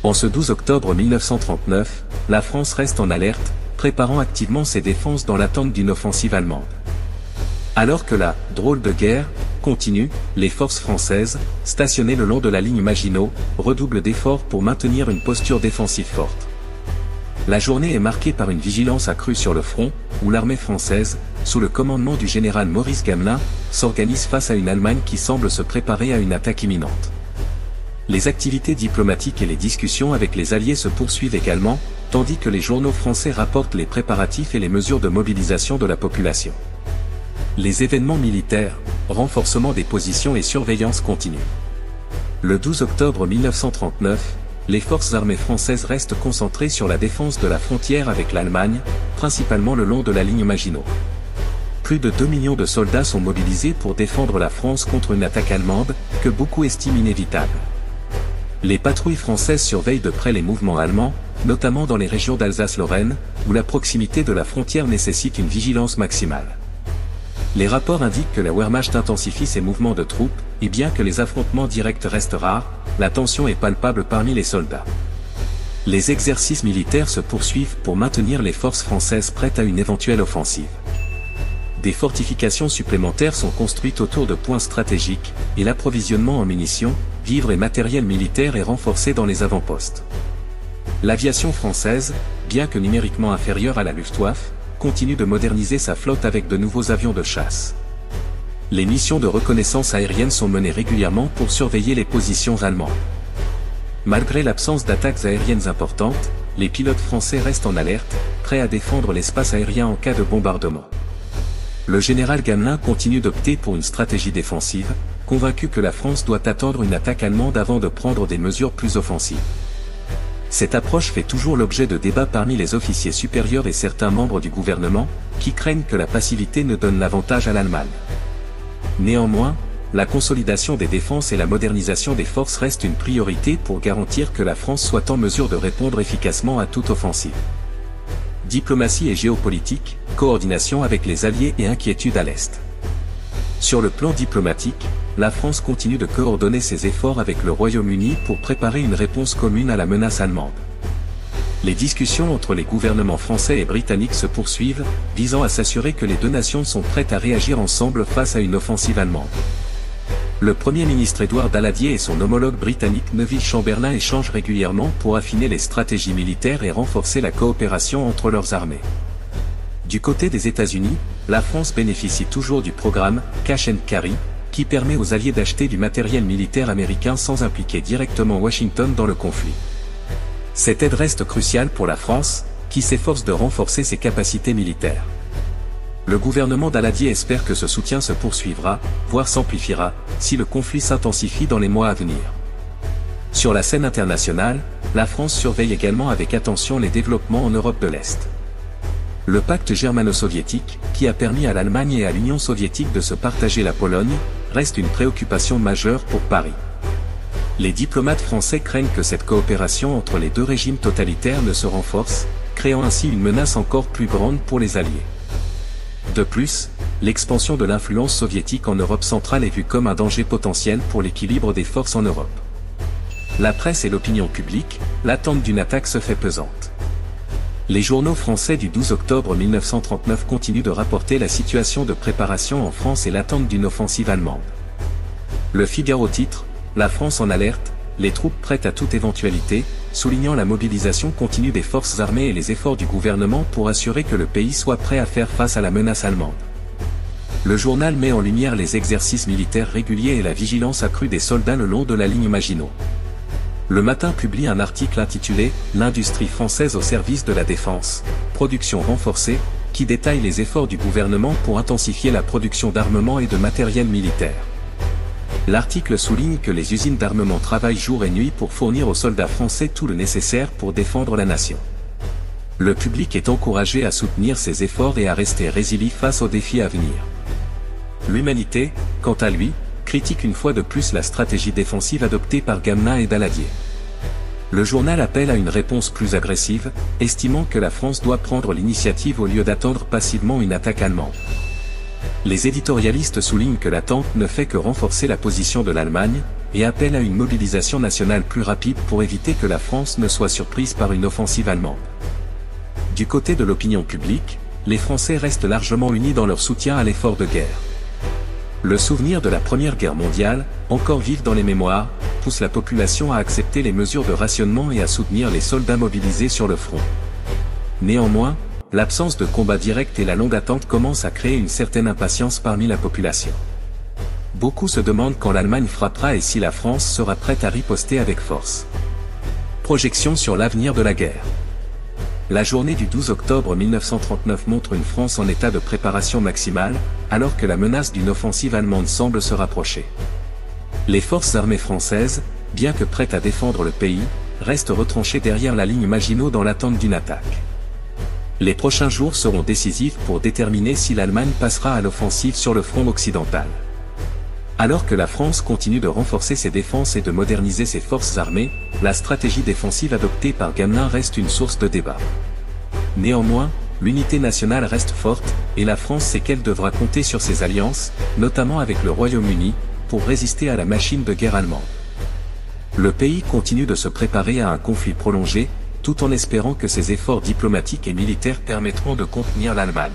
En ce 12 octobre 1939, la France reste en alerte, préparant activement ses défenses dans l'attente d'une offensive allemande. Alors que la « drôle de guerre » continue, les forces françaises, stationnées le long de la ligne Maginot, redoublent d'efforts pour maintenir une posture défensive forte. La journée est marquée par une vigilance accrue sur le front, où l'armée française, sous le commandement du général Maurice Gamelin, s'organise face à une Allemagne qui semble se préparer à une attaque imminente. Les activités diplomatiques et les discussions avec les Alliés se poursuivent également, tandis que les journaux français rapportent les préparatifs et les mesures de mobilisation de la population. Les événements militaires, renforcement des positions et surveillance continuent. Le 12 octobre 1939, les forces armées françaises restent concentrées sur la défense de la frontière avec l'Allemagne, principalement le long de la ligne Maginot. Plus de 2 millions de soldats sont mobilisés pour défendre la France contre une attaque allemande, que beaucoup estiment inévitable. Les patrouilles françaises surveillent de près les mouvements allemands, notamment dans les régions d'Alsace-Lorraine, où la proximité de la frontière nécessite une vigilance maximale. Les rapports indiquent que la Wehrmacht intensifie ses mouvements de troupes, et bien que les affrontements directs restent rares, la tension est palpable parmi les soldats. Les exercices militaires se poursuivent pour maintenir les forces françaises prêtes à une éventuelle offensive. Des fortifications supplémentaires sont construites autour de points stratégiques, et l'approvisionnement en munitions, vivres et matériel militaire est renforcé dans les avant-postes. L'aviation française, bien que numériquement inférieure à la Luftwaffe, continue de moderniser sa flotte avec de nouveaux avions de chasse. Les missions de reconnaissance aérienne sont menées régulièrement pour surveiller les positions allemandes. Malgré l'absence d'attaques aériennes importantes, les pilotes français restent en alerte, prêts à défendre l'espace aérien en cas de bombardement. Le général Gamelin continue d'opter pour une stratégie défensive, convaincu que la France doit attendre une attaque allemande avant de prendre des mesures plus offensives. Cette approche fait toujours l'objet de débats parmi les officiers supérieurs et certains membres du gouvernement, qui craignent que la passivité ne donne l'avantage à l'Allemagne. Néanmoins, la consolidation des défenses et la modernisation des forces restent une priorité pour garantir que la France soit en mesure de répondre efficacement à toute offensive. Diplomatie et géopolitique, coordination avec les Alliés et inquiétude à l'Est. Sur le plan diplomatique, la France continue de coordonner ses efforts avec le Royaume-Uni pour préparer une réponse commune à la menace allemande. Les discussions entre les gouvernements français et britanniques se poursuivent, visant à s'assurer que les deux nations sont prêtes à réagir ensemble face à une offensive allemande. Le Premier ministre Édouard Daladier et son homologue britannique Neville Chamberlain échangent régulièrement pour affiner les stratégies militaires et renforcer la coopération entre leurs armées. Du côté des États-Unis, la France bénéficie toujours du programme Cash and Carry, qui permet aux Alliés d'acheter du matériel militaire américain sans impliquer directement Washington dans le conflit. Cette aide reste cruciale pour la France, qui s'efforce de renforcer ses capacités militaires. Le gouvernement Daladier espère que ce soutien se poursuivra, voire s'amplifiera, si le conflit s'intensifie dans les mois à venir. Sur la scène internationale, la France surveille également avec attention les développements en Europe de l'Est. Le pacte germano-soviétique, qui a permis à l'Allemagne et à l'Union soviétique de se partager la Pologne, reste une préoccupation majeure pour Paris. Les diplomates français craignent que cette coopération entre les deux régimes totalitaires ne se renforce, créant ainsi une menace encore plus grande pour les Alliés. De plus, l'expansion de l'influence soviétique en Europe centrale est vue comme un danger potentiel pour l'équilibre des forces en Europe. La presse et l'opinion publique, l'attente d'une attaque se fait pesante. Les journaux français du 12 octobre 1939 continuent de rapporter la situation de préparation en France et l'attente d'une offensive allemande. Le Figaro titre « La France en alerte, les troupes prêtes à toute éventualité », soulignant la mobilisation continue des forces armées et les efforts du gouvernement pour assurer que le pays soit prêt à faire face à la menace allemande. Le journal met en lumière les exercices militaires réguliers et la vigilance accrue des soldats le long de la ligne Maginot. Le Matin publie un article intitulé « L'industrie française au service de la défense, production renforcée », qui détaille les efforts du gouvernement pour intensifier la production d'armement et de matériel militaire. L'article souligne que les usines d'armement travaillent jour et nuit pour fournir aux soldats français tout le nécessaire pour défendre la nation. Le public est encouragé à soutenir ces efforts et à rester résilient face aux défis à venir. L'Humanité, quant à lui, critique une fois de plus la stratégie défensive adoptée par Gamelin et Daladier. Le journal appelle à une réponse plus agressive, estimant que la France doit prendre l'initiative au lieu d'attendre passivement une attaque allemande. Les éditorialistes soulignent que l'attente ne fait que renforcer la position de l'Allemagne, et appelle à une mobilisation nationale plus rapide pour éviter que la France ne soit surprise par une offensive allemande. Du côté de l'opinion publique, les Français restent largement unis dans leur soutien à l'effort de guerre. Le souvenir de la Première Guerre mondiale, encore vif dans les mémoires, pousse la population à accepter les mesures de rationnement et à soutenir les soldats mobilisés sur le front. Néanmoins, l'absence de combat direct et la longue attente commencent à créer une certaine impatience parmi la population. Beaucoup se demandent quand l'Allemagne frappera et si la France sera prête à riposter avec force. Projection sur l'avenir de la guerre. La journée du 12 octobre 1939 montre une France en état de préparation maximale, alors que la menace d'une offensive allemande semble se rapprocher. Les forces armées françaises, bien que prêtes à défendre le pays, restent retranchées derrière la ligne Maginot dans l'attente d'une attaque. Les prochains jours seront décisifs pour déterminer si l'Allemagne passera à l'offensive sur le front occidental. Alors que la France continue de renforcer ses défenses et de moderniser ses forces armées, la stratégie défensive adoptée par Gamelin reste une source de débat. Néanmoins, l'unité nationale reste forte, et la France sait qu'elle devra compter sur ses alliances, notamment avec le Royaume-Uni, pour résister à la machine de guerre allemande. Le pays continue de se préparer à un conflit prolongé, tout en espérant que ses efforts diplomatiques et militaires permettront de contenir l'Allemagne.